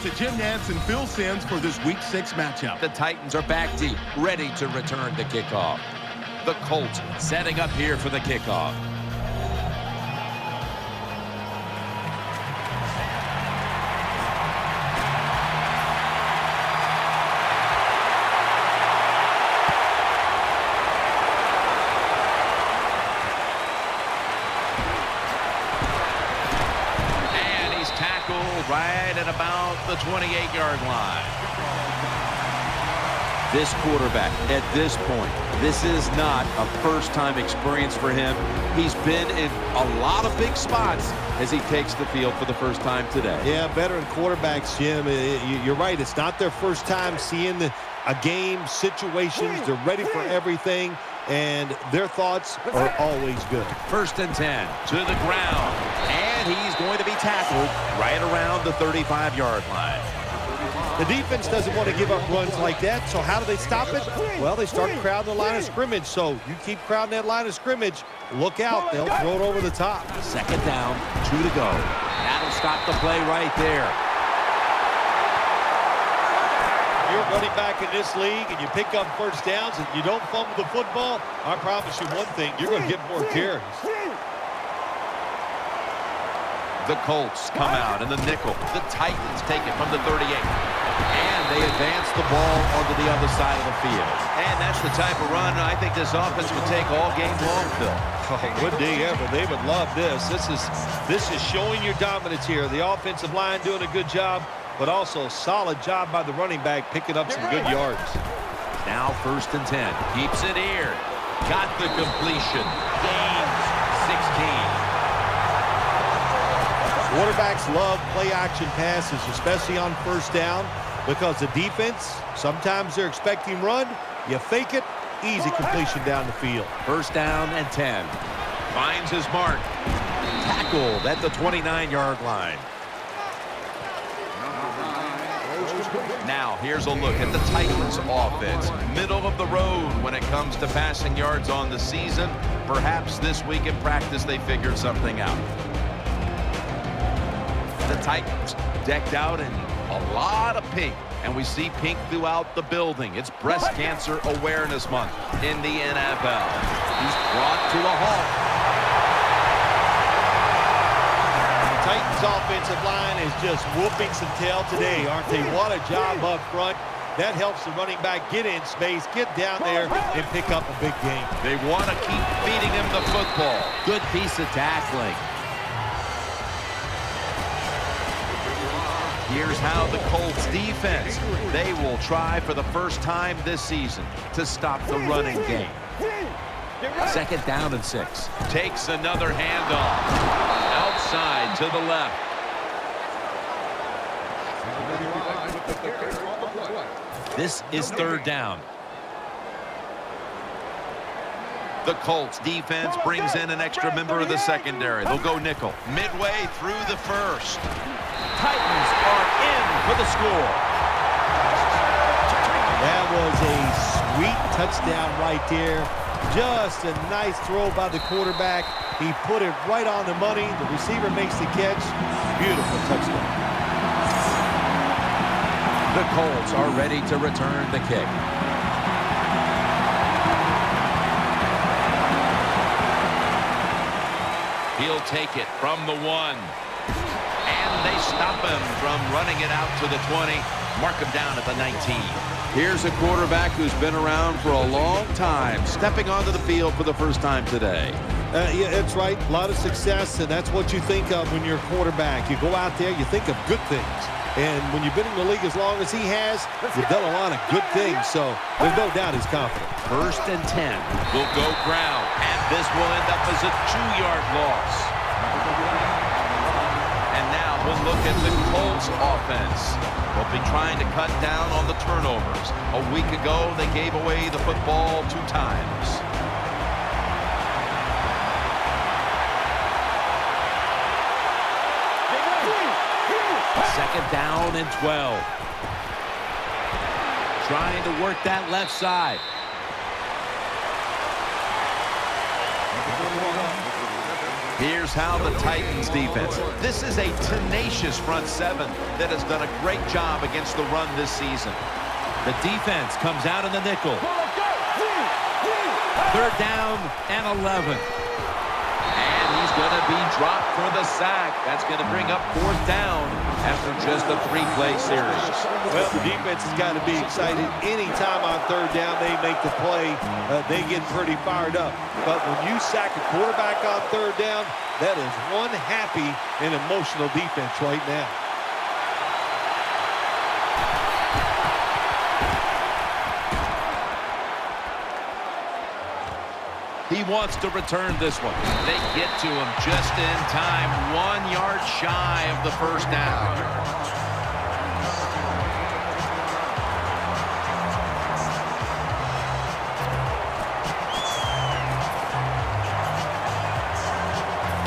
to Jim Nantz and Phil Simms for this Week 6 matchup. The Titans are back deep, ready to return the kickoff. The Colts setting up here for the kickoff. Right at about the 28-yard line. This quarterback, at this point, this is not a first-time experience for him. He's been in a lot of big spots as he takes the field for the first time today. Yeah, veteran quarterbacks, Jim, you're right. It's not their first time seeing a game, situations. They're ready for everything, and their thoughts are always good. 1st and 10 to the ground, and he's going to be tackled right around the 35-yard line. The defense doesn't want to give up runs like that, so how do they stop it? Well, they start crowding the line of scrimmage, so you keep crowding that line of scrimmage, look out, they'll throw it over the top. 2nd down, 2 to go. That'll stop the play right there. You're running back in this league and you pick up first downs and you don't fumble the football, I promise you one thing, you're going to get more carries. The Colts come out in the nickel. The Titans take it from the 38. And they advance the ball onto the other side of the field. And that's the type of run I think this offense would take all game long, Phil. Oh, would they ever? They would love this. This is showing your dominance here. The offensive line doing a good job, but also solid job by the running back picking up some good yards. Now 1st and 10. Keeps it here. Got the completion. Gains 16. Quarterbacks love play-action passes, especially on 1st down, because the defense, sometimes they're expecting run. You fake it, easy completion down the field. 1st down and 10. Finds his mark. Tackled at the 29-yard line. Now, here's a look at the Titans offense. Middle of the road when it comes to passing yards on the season. Perhaps this week in practice they figured something out. The Titans decked out in a lot of pink, and we see pink throughout the building. It's Breast Cancer Awareness Month in the NFL. He's brought to a halt. The Titans offensive line is just whooping some tail today, aren't they? What a job up front. That helps the running back get in space, get down there, and pick up a big game. They want to keep feeding him the football. Good piece of tackling. Here's how the Colts defense, they will try for the first time this season to stop the running game. 2nd down and 6. Takes another handoff. Outside to the left. This is 3rd down. The Colts defense brings in an extra member of the secondary. They'll go nickel. Midway through the 1st. Titans are in for the score. That was a sweet touchdown right there. Just a nice throw by the quarterback. He put it right on the money. The receiver makes the catch. Beautiful touchdown. The Colts are ready to return the kick. He'll take it from the 1. They stop him from running it out to the 20. Mark him down at the 19. Here's a quarterback who's been around for a long time, stepping onto the field for the first time today. Yeah, that's right. A lot of success, and that's what you think of when you're a quarterback. You go out there, you think of good things. And when you've been in the league as long as he has, you've done a lot of good things, so there's no doubt he's confident. 1st and 10. Will go ground, and this will end up as a 2-yard loss. And now we'll look at the Colts offense. They'll be trying to cut down on the turnovers. A week ago, they gave away the football 2 times. Second down and 12. Trying to work that left side. Here's how the Titans defense. This is a tenacious front seven that has done a great job against the run this season. The defense comes out in the nickel. 3rd down and 11. And he's going to be dropped for the sack. That's going to bring up 4th down after just a 3-play series. Well, the defense has got to be excited. Anytime on 3rd down they make the play, they get pretty fired up. But when you sack a quarterback on 3rd down, that is one happy and emotional defense right now. He wants to return this one. They get to him just in time. 1 yard shy of the 1st down.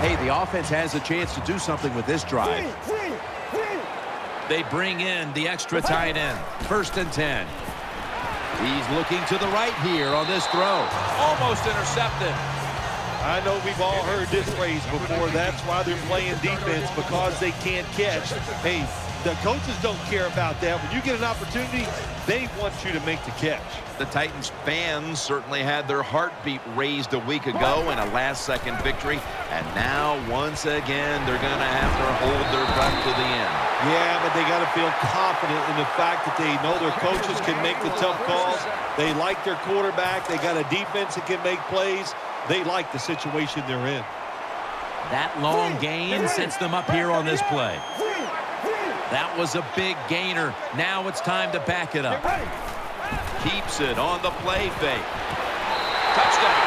Hey, the offense has a chance to do something with this drive. They bring in the extra tight end. 1st and 10. He's looking to the right here on this throw. Almost intercepted. I know we've all heard this phrase before. That's why they're playing defense, because they can't catch. Hey, the coaches don't care about that. When you get an opportunity, they want you to make the catch. The Titans fans certainly had their heartbeat raised a week ago in a last-second victory. And now, once again, they're going to have to hold their breath to the end. Yeah, but they got to feel confident in the fact that they know their coaches can make the tough calls. They like their quarterback. They got a defense that can make plays. They like the situation they're in. That long gain sets them up here on this play. That was a big gainer. Now it's time to back it up. Keeps it on the play fake. Touchdown.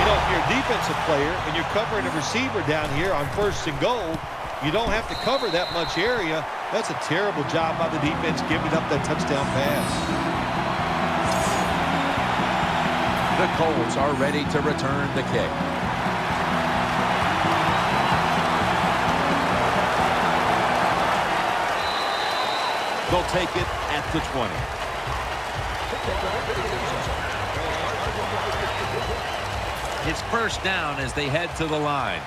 You know, if you're a defensive player and you're covering a receiver down here on 1st and goal, you don't have to cover that much area. That's a terrible job by the defense giving up that touchdown pass. The Colts are ready to return the kick. They'll take it at the 20. It's 1st down as they head to the line.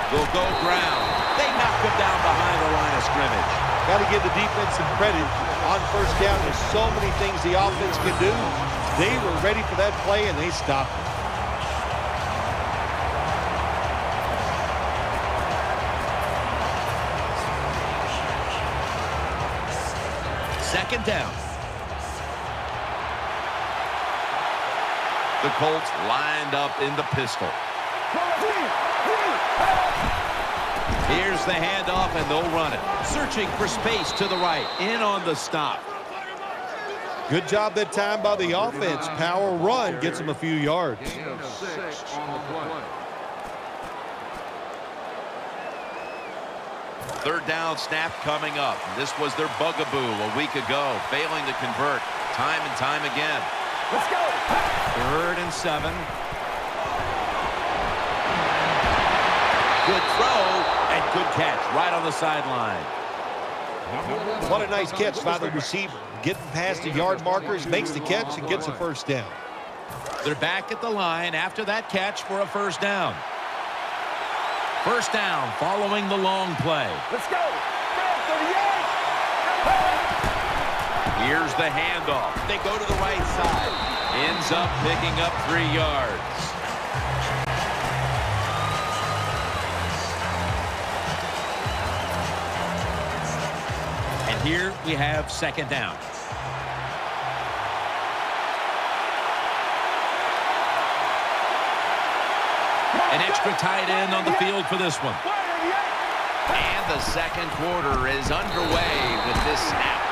Will go ground. They knock him down behind the line of scrimmage. Got to give the defense some credit on 1st down. There's so many things the offense can do. They were ready for that play, and they stopped it. Second down. The Colts lined up in the pistol. Here's the handoff, and they'll run it. Searching for space to the right. In on the stop. Good job that time by the offense. Power run gets them a few yards. 3rd down snap coming up. This was their bugaboo a week ago, failing to convert time and time again. Let's go. 3rd and 7. Good throw and good catch right on the sideline. What a nice catch by the receiver. Getting past the yard markers, makes the catch, and gets a 1st down. They're back at the line after that catch for a 1st down. 1st down following the long play. Let's go. Here's the handoff. They go to the right side. Ends up picking up 3 yards. And here we have 2nd down. An extra tight end on the field for this one. And the 2nd quarter is underway with this snap.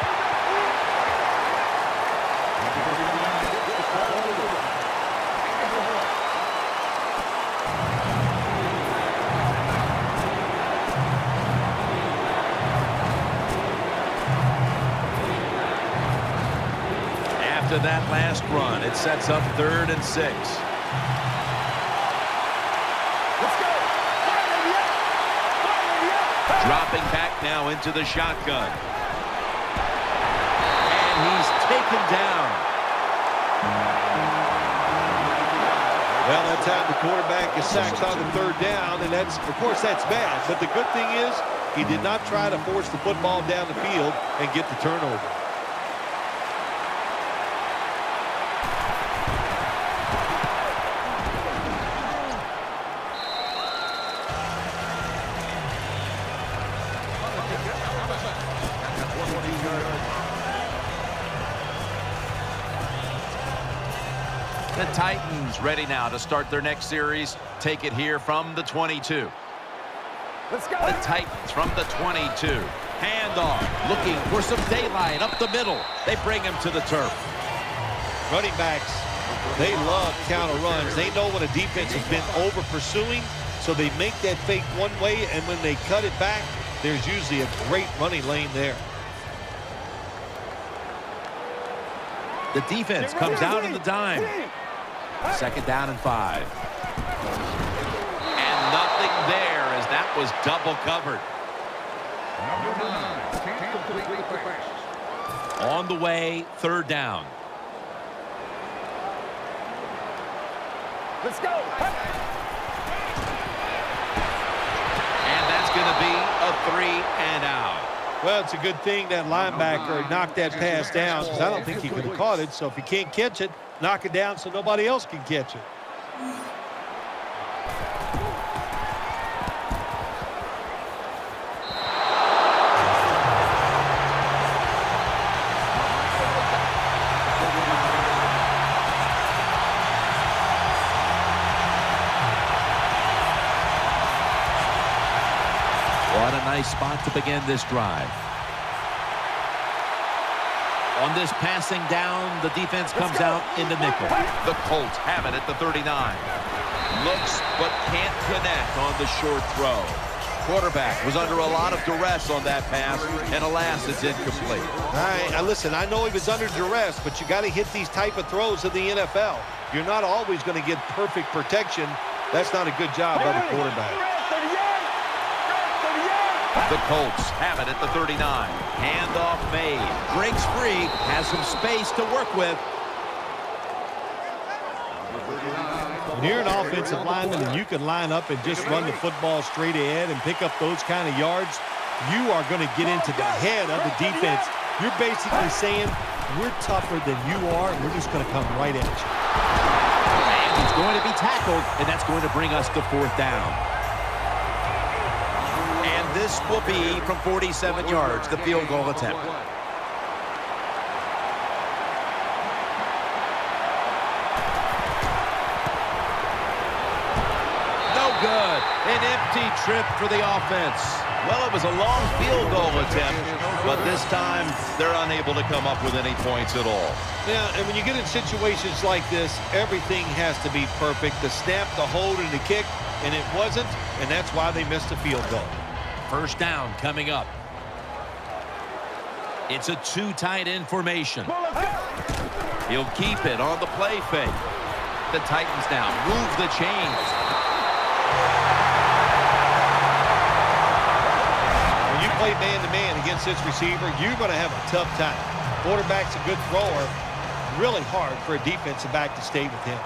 After that last run, it sets up 3rd and 6. now into the shotgun. And he's taken down. Well, that time the quarterback is sacked on the third down, and that's, of course, that's bad. But the good thing is he did not try to force the football down the field and get the turnover. The Titans ready now to start their next series. Take it here from the 22. Let's go. The Titans from the 22. Handoff, looking for some daylight up the middle. They bring him to the turf. Running backs, they love counter runs. They know when a defense has been over pursuing, so they make that fake one way, and when they cut it back, there's usually a great running lane there. The defense comes out in the dime. 2nd down and 5. And nothing there as that was double covered. On the way, 3rd down. Let's go. And that's going to be a 3 and out. Well, it's a good thing that linebacker knocked that pass down, because I don't think he could have caught it. So if he can't catch it, knock it down so nobody else can catch it. What a nice spot to begin this drive. On this passing down, the defense comes out in the nickel. The Colts have it at the 39. Looks but can't connect on the short throw. Quarterback was under a lot of duress on that pass, and alas, it's incomplete. Listen, I know he was under duress, but you got to hit these type of throws in the NFL. You're not always going to get perfect protection. That's not a good job by the quarterback. The Colts have it at the 39. Handoff made. Breaks free. Has some space to work with. When you're an offensive lineman and you can line up and just run the football straight ahead and pick up those kind of yards, you are going to get into the head of the defense. You're basically saying, we're tougher than you are, and we're just going to come right at you. And he's going to be tackled, and that's going to bring us to 4th down. This will be from 47 yards, the field goal attempt. No good. An empty trip for the offense. Well, it was a long field goal attempt, but this time they're unable to come up with any points at all. Yeah, and when you get in situations like this, everything has to be perfect. The snap, the hold, and the kick, and it wasn't, and that's why they missed the field goal. 1st down coming up. It's a 2 tight end formation. He'll keep it on the play fake. The Titans now move the chains. When you play man-to-man against this receiver, you're going to have a tough time. Quarterback's a good thrower. Really hard for a defensive back to stay with him.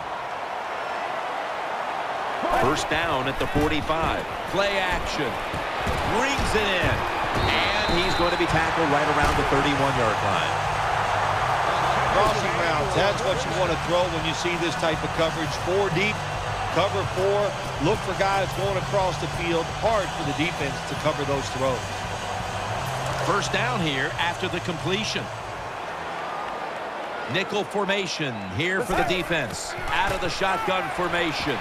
1st down at the 45. Play action. Brings it in. And he's going to be tackled right around the 31-yard line. Crossing routes, that's what you want to throw when you see this type of coverage. 4 deep, cover 4. Look for guys going across the field. Hard for the defense to cover those throws. 1st down here after the completion. Nickel formation here for the defense. Out of the shotgun formation.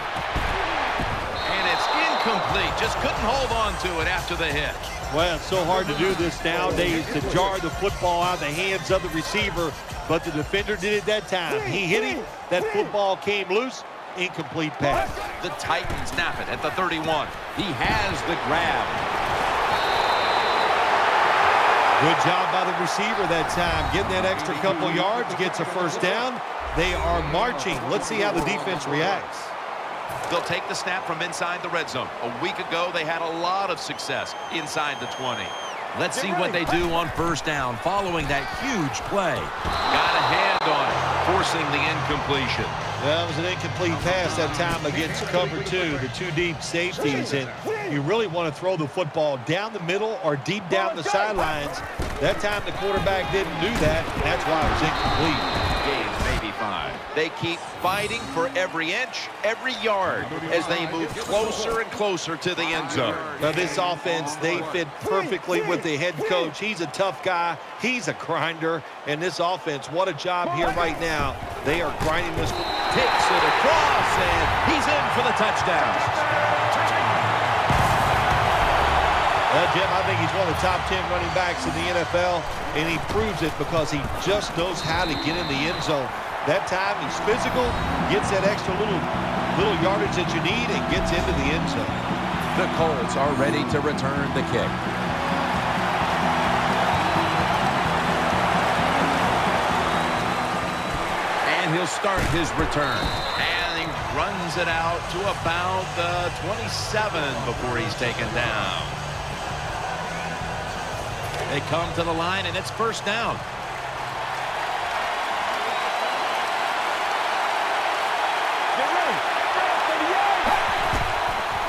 And it's incomplete. Just couldn't hold on to it after the hit. Well, it's so hard to do this nowadays, to jar the football out of the hands of the receiver, but the defender did it that time. He hit him. That football came loose. Incomplete pass. The Titans snap it at the 31. He has the grab. Good job by the receiver that time. Getting that extra couple yards, gets a 1st down. They are marching. Let's see how the defense reacts. They'll take the snap from inside the red zone. A week ago, they had a lot of success inside the 20. Let's see what they do on first down following that huge play. Got a hand on it, forcing the incompletion. Well, it was an incomplete pass that time against cover two, the two deep safeties. And you really want to throw the football down the middle or deep down the sidelines. That time the quarterback didn't do that, and that's why it was incomplete. Gains maybe 5. They keep fighting for every inch, every yard as they move closer and closer to the end zone. Now, this offense, they fit perfectly with the head coach. He's a tough guy. He's a grinder. And this offense, what a job here right now. They are grinding this. Takes it across, and he's in for the touchdown. Well, Jim, I think he's one of the top 10 running backs in the NFL, and he proves it because he just knows how to get in the end zone. That time, he's physical, gets that extra little yardage that you need, and gets into the end zone. The Colts are ready to return the kick. And he'll start his return. And he runs it out to about the 27 before he's taken down. They come to the line, and it's first down.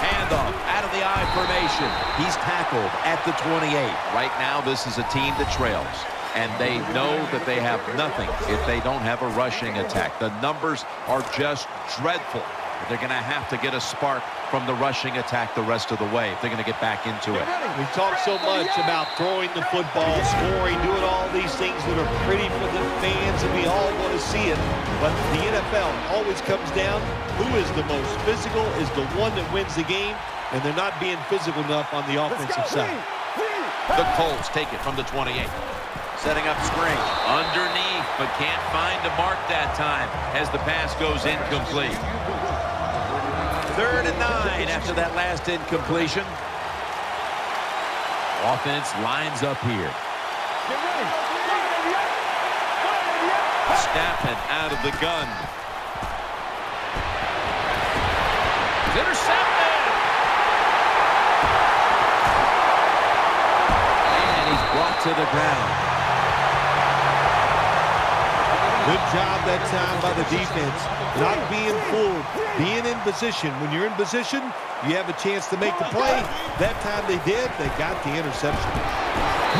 Handoff out of the I formation. He's tackled at the 28. Right now, this is a team that trails. And they know that they have nothing if they don't have a rushing attack. The numbers are just dreadful. They're going to have to get a spark from the rushing attack the rest of the way if they're going to get back into it. We talk so much about throwing the football, scoring, doing all these things that are pretty for the fans, and we all want to see it. But the NFL always comes down, who is the most physical is the one that wins the game, and they're not being physical enough on the offensive side. The Colts take it from the 28. Setting up screen. Underneath, but can't find a mark that time as the pass goes incomplete. 3rd and 9 after that last incompletion. Offense lines up here. Snapping out of the gun. It's intercepted. And he's brought to the ground. Good job that time by the defense. Not being fooled, being in position. When you're in position, you have a chance to make the play. That time they did. They got the interception.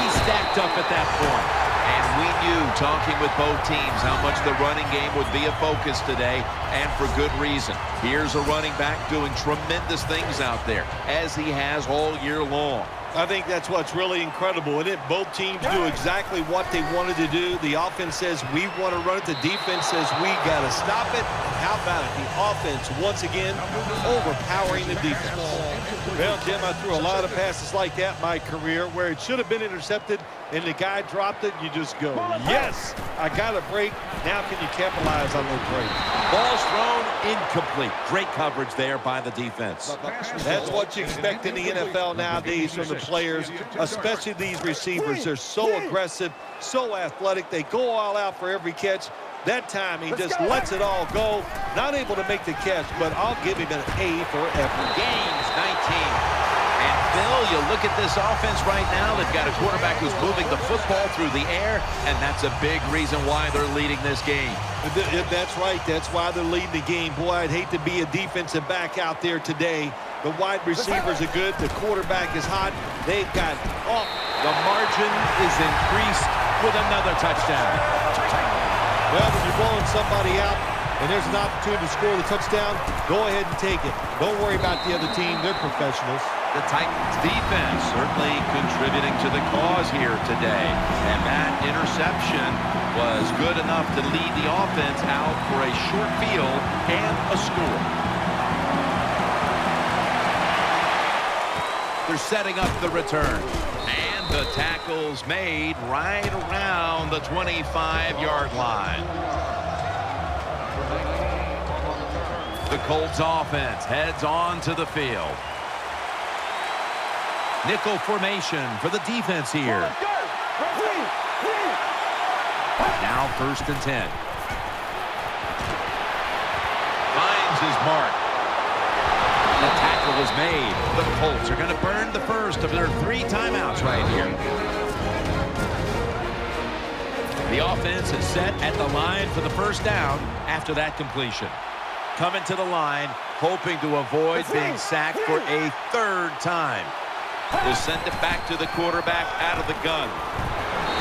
He stacked up at that point. And we knew, talking with both teams, how much the running game would be a focus today, and for good reason. Here's a running back doing tremendous things out there, as he has all year long. I think that's what's really incredible. And both teams do exactly what they wanted to do. The offense says we want to run it. The defense says we got to stop it. And how about it? The offense, once again, overpowering the defense. Well, Jim, I threw a lot of passes like that in my career where it should have been intercepted and the guy dropped it. You just go, yes, I got a break. Now can you capitalize on those breaks? Ball's thrown incomplete. Great coverage there by the defense. That's what you expect in the NFL nowadays from the players, especially these receivers. They're so aggressive, so athletic. They go all out for every catch. That time, he just lets it all go. Not able to make the catch, but I'll give him an A for effort. Gains 19. And Phil, you look at this offense right now. They've got a quarterback who's moving the football through the air, and that's a big reason why they're leading this game. That's right. That's why they're leading the game. Boy, I'd hate to be a defensive back out there today. The wide receivers are good. The quarterback is hot. They've got off. The margin is increased with another touchdown. Well, when you're blowing somebody out and there's an opportunity to score the touchdown, go ahead and take it. Don't worry about the other team. They're professionals. The Titans defense certainly contributing to the cause here today. And that interception was good enough to lead the offense out for a short field and a score. They're setting up the return. And the tackle's made right around the 25-yard line. The Colts offense heads on to the field. Nickel formation for the defense here. Now 1st and 10. Finds his mark. The tackle was made. The Colts are going to burn the first of their 3 timeouts right here. The offense is set at the line for the first down after that completion. Coming to the line, hoping to avoid being sacked for a 3rd time. They'll send it back to the quarterback out of the gun.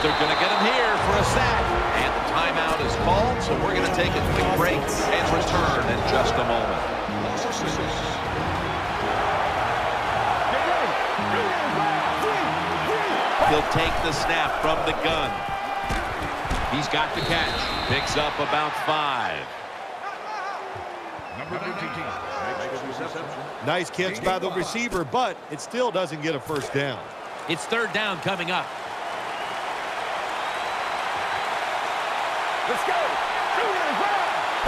They're going to get him here for a sack. And the timeout is called, so we're going to take a quick break and return in just a moment. He'll take the snap from the gun. He's got the catch. Picks up about 5. Nice catch by the receiver, but it still doesn't get a first down. It's 3rd down coming up. Let's go.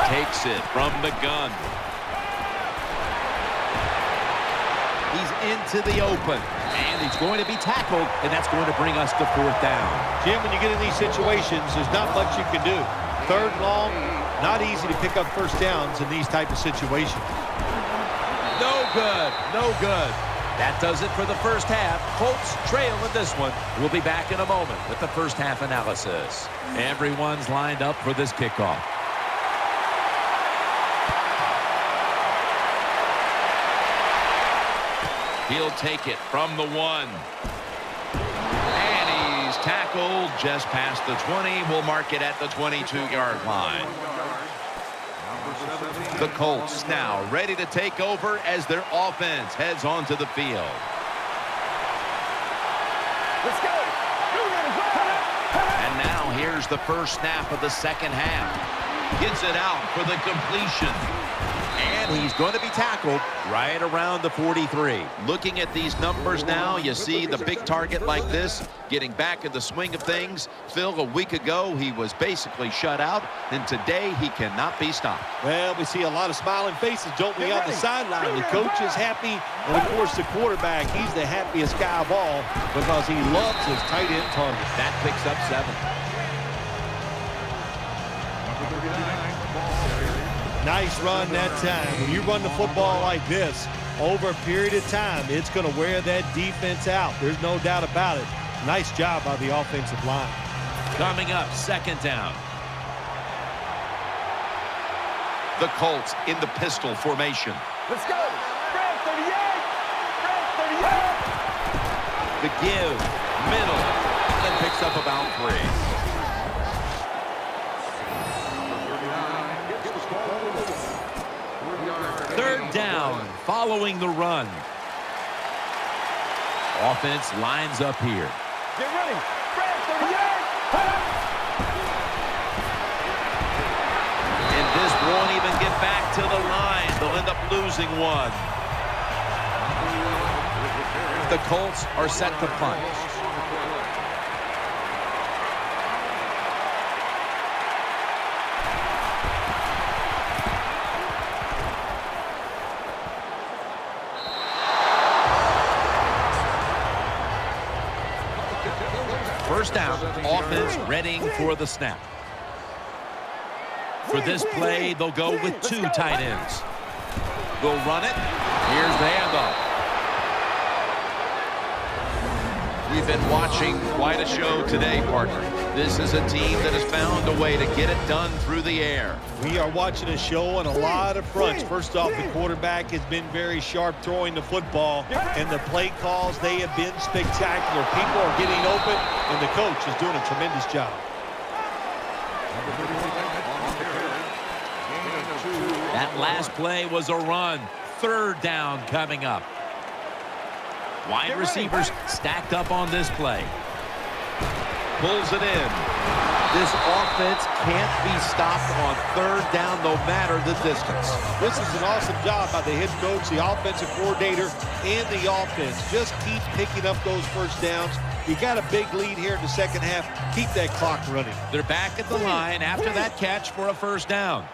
Takes it from the gun. He's into the open. And he's going to be tackled, and that's going to bring us to 4th down. Jim, when you get in these situations, there's not much you can do. 3rd and long, not easy to pick up first downs in these type of situations. No good. No good. That does it for the first half. Colts trail in this one. We'll be back in a moment with the first half analysis. Everyone's lined up for this kickoff. He'll take it from the 1. And he's tackled just past the 20. We'll mark it at the 22-yard line. The Colts now ready to take over as their offense heads onto the field. Let's go. And now here's the first snap of the second half. Gets it out for the completion. And he's going to be tackled right around the 43. Looking at these numbers now, you see the big target like this getting back in the swing of things. Phil, a week ago, he was basically shut out, and today he cannot be stopped. Well, we see a lot of smiling faces, don't we, on the sideline. The coach is happy, and of course the quarterback, he's the happiest guy of all because he loves his tight end target. That picks up 7. Nice run that time. When you run the football like this, over a period of time, it's going to wear that defense out. There's no doubt about it. Nice job by the offensive line. Coming up, 2nd down. The Colts in the pistol formation. Let's go. Brad, 38. Brad, 38. The give, middle, and picks up about 3. 3rd down following the run. Offense lines up here. Get ready. Brad, 38. And this won't even get back to the line. They'll end up losing 1. The Colts are set to punt. First down, offense readying for the snap. For this play, they'll go with 2 tight ends. They'll run it. Here's the handoff. We've been watching quite a show today, partner. This is a team that has found a way to get it done through the air. We are watching a show on a lot of fronts. First off, the quarterback has been very sharp throwing the football, and the play calls, they have been spectacular. People are getting open, and the coach is doing a tremendous job. That last play was a run. 3rd down coming up. Wide receivers stacked up on this play. Pulls it in. This offense can't be stopped on 3rd down no matter the distance. This is an awesome job by the head coach, the offensive coordinator, and the offense. Just keep picking up those first downs. You got a big lead here in the second half. Keep that clock running. They're back at the line after that catch for a first down.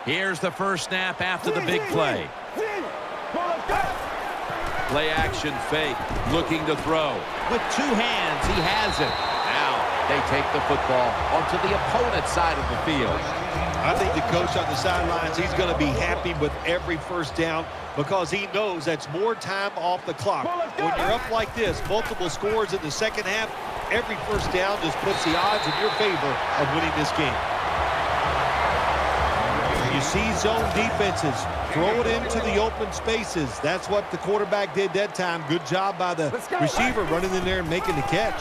Here's the first snap after the big play. Play action fake, looking to throw. With 2 hands, he has it. Now, They take the football onto the opponent's side of the field. I think the coach on the sidelines, he's going to be happy with every first down because he knows that's more time off the clock. When you're up like this, multiple scores in the second half, every first down just puts the odds in your favor of winning this game. You see zone defenses, throw it into the open spaces. That's what the quarterback did that time. Good job by the receiver running in there and making the catch.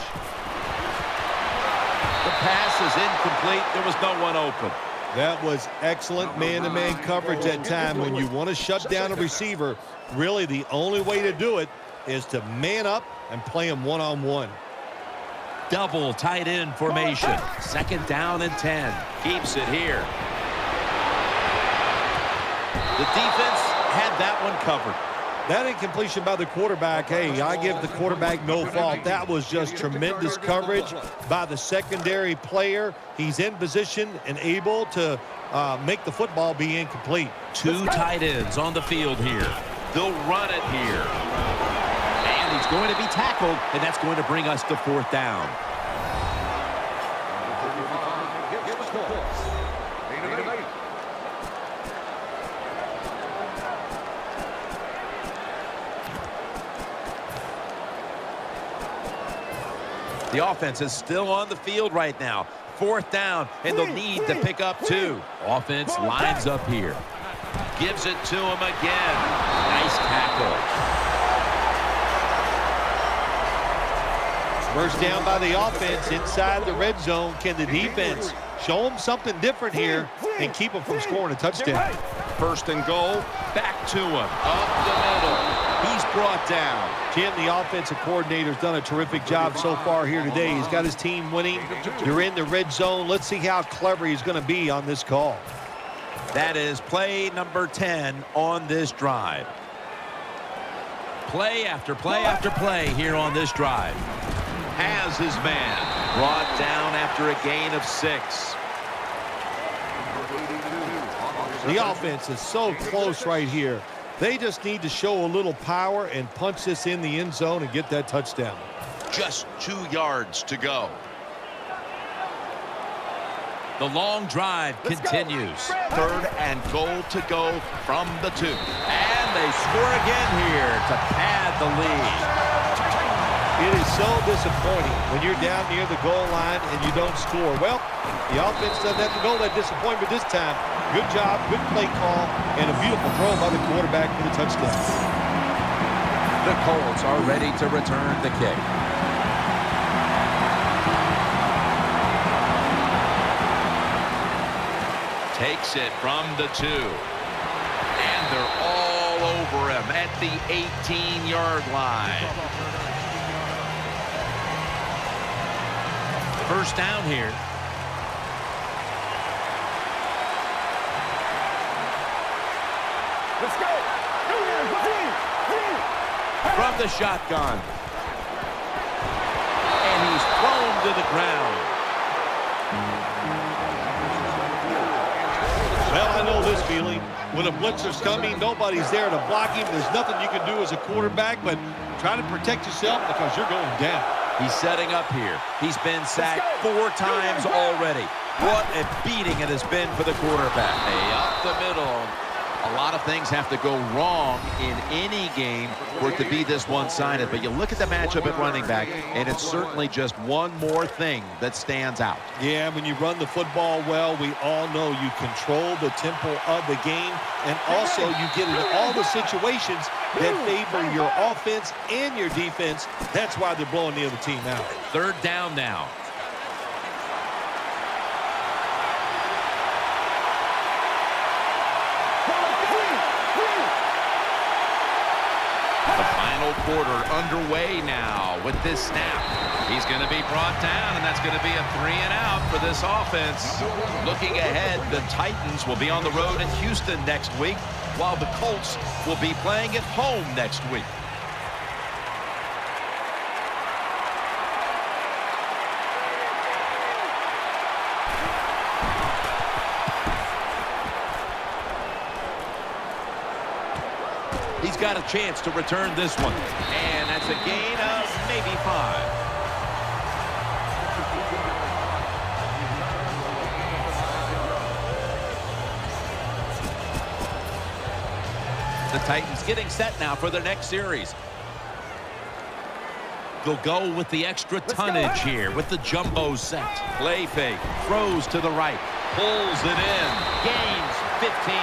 The pass is incomplete. There was no one open. That was excellent man-to-man coverage that time. When you want to shut down a receiver, really the only way to do it is to man up and play him one-on-one. Double tight end formation. Second down and 10. Keeps it here. The defense had that one covered. That incompletion by the quarterback, hey, I give the quarterback no fault. That was just tremendous coverage by the secondary player. He's in position and able to make the football be incomplete. Two tight ends on the field here. They'll run it here. And he's going to be tackled, and that's going to bring us to fourth down. The offense is still on the field right now. Fourth down, and they'll need to pick up two. Offense lines up here. Gives it to him again. Nice tackle. First down by the offense inside the red zone. Can the defense show them something different here and keep them from scoring a touchdown? First and goal, back to him, up the middle. He's brought down. Jim, the offensive coordinator's done a terrific job so far here today. He's got his team winning. You're in the red zone. Let's see how clever he's going to be on this call. That is play number 10 on this drive. Play after play after play here on this drive. Has his man. Brought down after a gain of 6. The offense is so close right here. They just need to show a little power and punch this in the end zone and get that touchdown. Just 2 yards to go. The long drive continues. Third and goal to go from the 2. And they score again here to pad the lead. It is so disappointing when you're down near the goal line and you don't score. Well, the offense doesn't have to know that disappointment this time. Good job, good play call, and a beautiful throw by the quarterback for the touchdown. The Colts are ready to return the kick. Takes it from the 2. And they're all over him at the 18-yard line. First down here. Let's go. From the shotgun. And he's thrown to the ground. Well, I know this feeling. When a blitzer's coming, nobody's there to block him. There's nothing you can do as a quarterback, but try to protect yourself because you're going down. He's setting up here. He's been sacked 4 times already. What a beating it has been for the quarterback. Hey, up the middle. A lot of things have to go wrong in any game for it to be this one-sided. But you look at the matchup at running back, and it's certainly just one more thing that stands out. Yeah, when you run the football well, we all know you control the tempo of the game, and also you get into all the situations that favor your offense and your defense. That's why they're blowing the other team out. Third down now. Quarter underway now with this snap. He's going to be brought down, and that's going to be a 3 and out for this offense. Looking ahead, the Titans will be on the road in Houston next week, while the Colts will be playing at home next week. He's got a chance to return this one. And that's a gain of maybe 5. The Titans getting set now for their next series. They'll go with the extra tonnage here with the jumbo set. Play fake. Throws to the right. Pulls it in. Gains 15.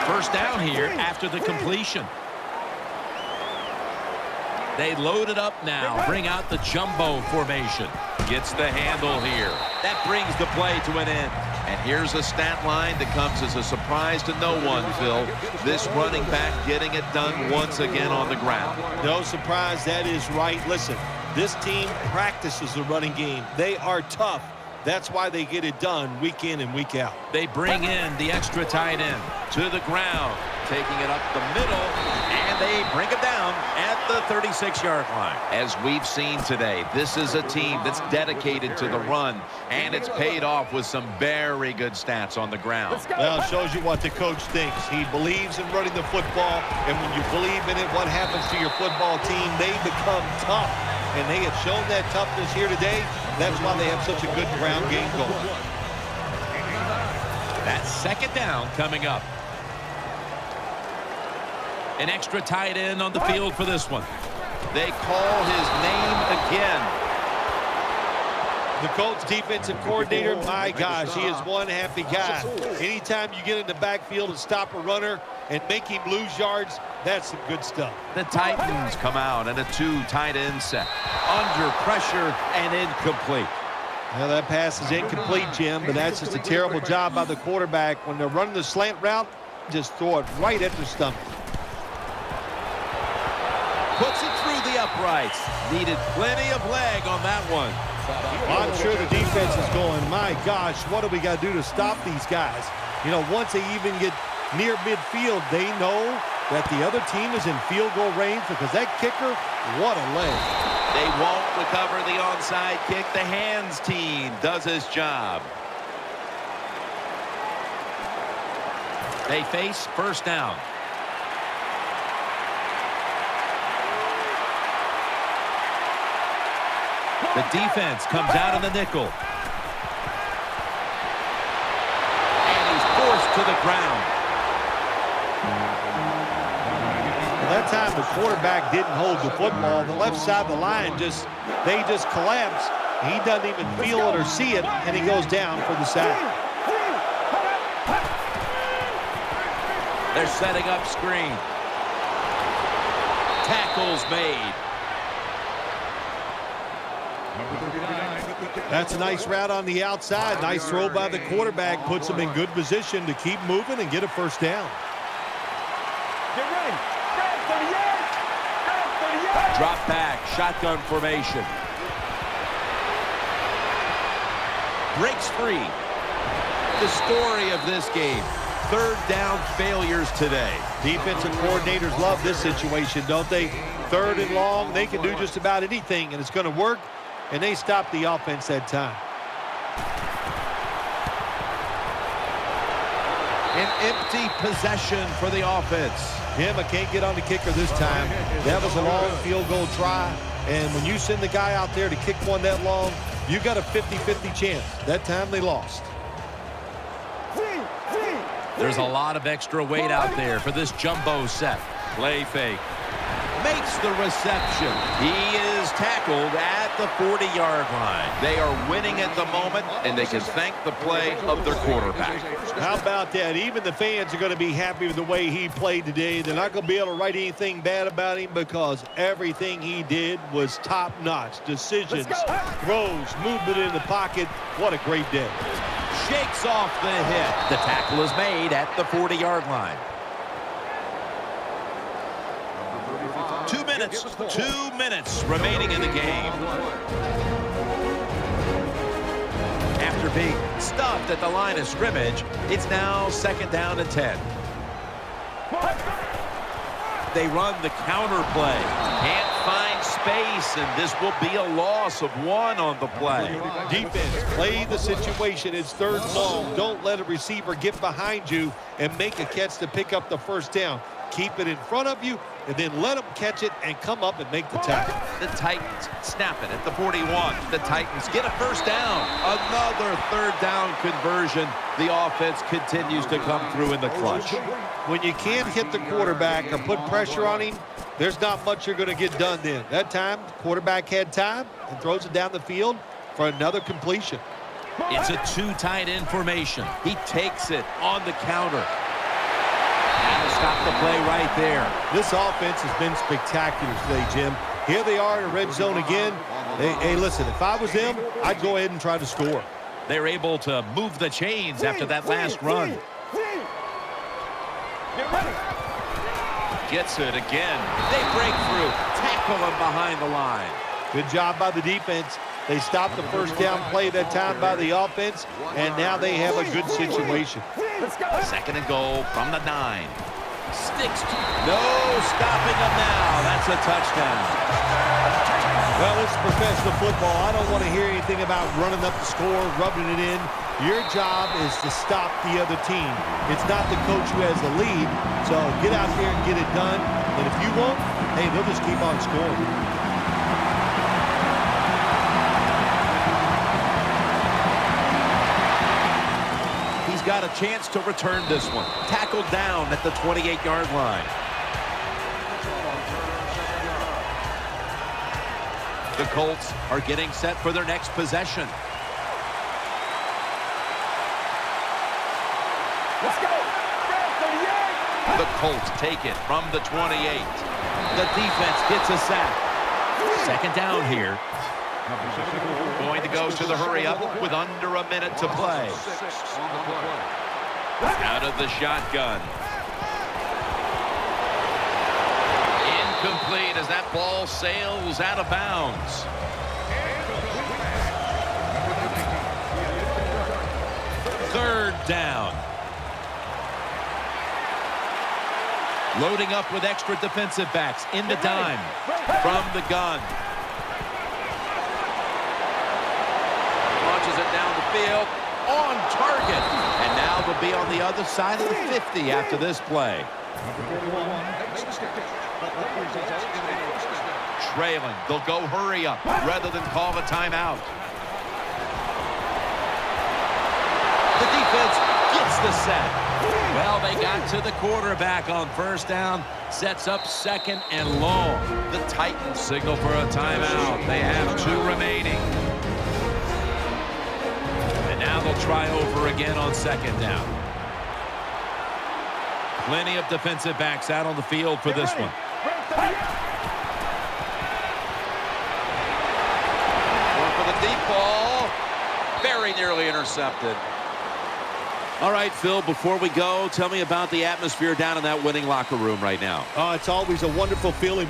First down here after the completion. They load it up now. Bring out the jumbo formation. Gets the handle here. That brings the play to an end. And here's a stat line that comes as a surprise to no one, Phil. This running back getting it done once again on the ground. No surprise, that is right. Listen, this team practices the running game. They are tough. That's why they get it done week in and week out. They bring in the extra tight end to the ground, taking it up the middle, and they bring it down at the 36-yard line. As we've seen today, this is a team that's dedicated to the run, and it's paid off with some very good stats on the ground. Well, it shows you what the coach thinks. He believes in running the football, and when you believe in it, what happens to your football team? They become tough, and they have shown that toughness here today. That's why they have such a good ground game going. That second down coming up. An extra tight end on the field for this one. They call his name again. The Colts defensive coordinator, my gosh, he is one happy guy. Anytime you get in the backfield and stop a runner and make him lose yards, that's some good stuff. The Titans come out in a 2 tight end set. Under pressure and incomplete. Well, that pass is incomplete, Jim, but that's just a terrible job by the quarterback. When they're running the slant route, just throw it right at their stomach. Puts it through the uprights. Needed plenty of leg on that one. I'm sure the defense is going, my gosh, what do we got to do to stop these guys? You know, once they even get near midfield, they know that the other team is in field goal range because that kicker, what a leg. They won't recover the onside kick. The hands team does his job. They face first down. The defense comes out in the nickel. And he's forced to the ground. That time the quarterback didn't hold the football. The left side of the line they just collapse. He doesn't even feel it or see it, and he goes down for the sack. They're setting up screen. Tackles made. That's a nice route on the outside. Nice throw by the quarterback. Puts him in good position to keep moving and get a first down. Get ready. Grab 38. Grab 38. Drop back. Shotgun formation. Breaks free. The story of this game. Third down failures today. Defensive coordinators love this situation, don't they? Third and long, they can do just about anything, and it's going to work, and they stop the offense that time. An empty possession for the offense. I can't get on the kicker this time. That was a long field goal try, and when you send the guy out there to kick one that long, you got a 50-50 chance. That time they lost. There's a lot of extra weight out there for this jumbo set. Play fake. Makes the reception. He is tackled at the 40-yard line. They are winning at the moment, and they can thank the play of their quarterback. How about that? Even the fans are going to be happy with the way he played today. They're not going to be able to write anything bad about him because everything he did was top-notch. Decisions, throws, movement in the pocket. What a great day. Shakes off the hit. The tackle is made at the 40-yard line. 2 minutes. 2 minutes remaining in the game. After being stuffed at the line of scrimmage, it's now second down and 10. They run the counter play. Can't find space, and this will be a loss of 1 on the play. Defense, play the situation. It's third and long. Don't let a receiver get behind you and make a catch to pick up the first down. keep it in front of you, and then let them catch it and come up and make the tackle. The Titans snap it at the 41. The Titans get a first down. Another third down conversion. The offense continues to come through in the clutch. When you can't hit the quarterback or put pressure on him, there's not much you're going to get done then. That time, the quarterback had time and throws it down the field for another completion. It's a two tight end formation. He takes it on the counter. And stop the play right there. This offense has been spectacular today, Jim. Here they are in the red zone again. Hey, listen, if I was them, I'd go ahead and try to score. They're able to move the chains after that last run. Gets it again. They break through. Tackle him behind the line. Good job by the defense. They stopped the first down play that time by the offense, and now they have a good situation. Second and goal from the 9. Sticks. No stopping him now. That's a touchdown. Well, it's professional football. I don't want to hear anything about running up the score, rubbing it in. Your job is to stop the other team. It's not the coach who has the lead, so get out there and get it done. And if you won't, hey, they'll just keep on scoring. He's got a chance to return this one. Tackled down at the 28-yard line. The Colts are getting set for their next possession. Let's go. The Colts take it from the 28. The defense gets a sack. Second down here. Going to go to the hurry-up with under a minute to play. Out of the shotgun. Incomplete as that ball sails out of bounds. Third down. Loading up with extra defensive backs in the dime from the gun. Launches it down the field. On target. And now they'll be on the other side of the 50 after this play. Trailing. They'll go hurry up rather than call a timeout. The defense gets the sack. Well, they got to the quarterback on first down. Sets up second and long. The Titans signal for a timeout. They have 2 remaining. And now they'll try over again on second down. Plenty of defensive backs out on the field for this one. Going for the deep ball. Very nearly intercepted. All right, Phil, before we go, tell me about the atmosphere down in that winning locker room right now. It's always a wonderful feeling.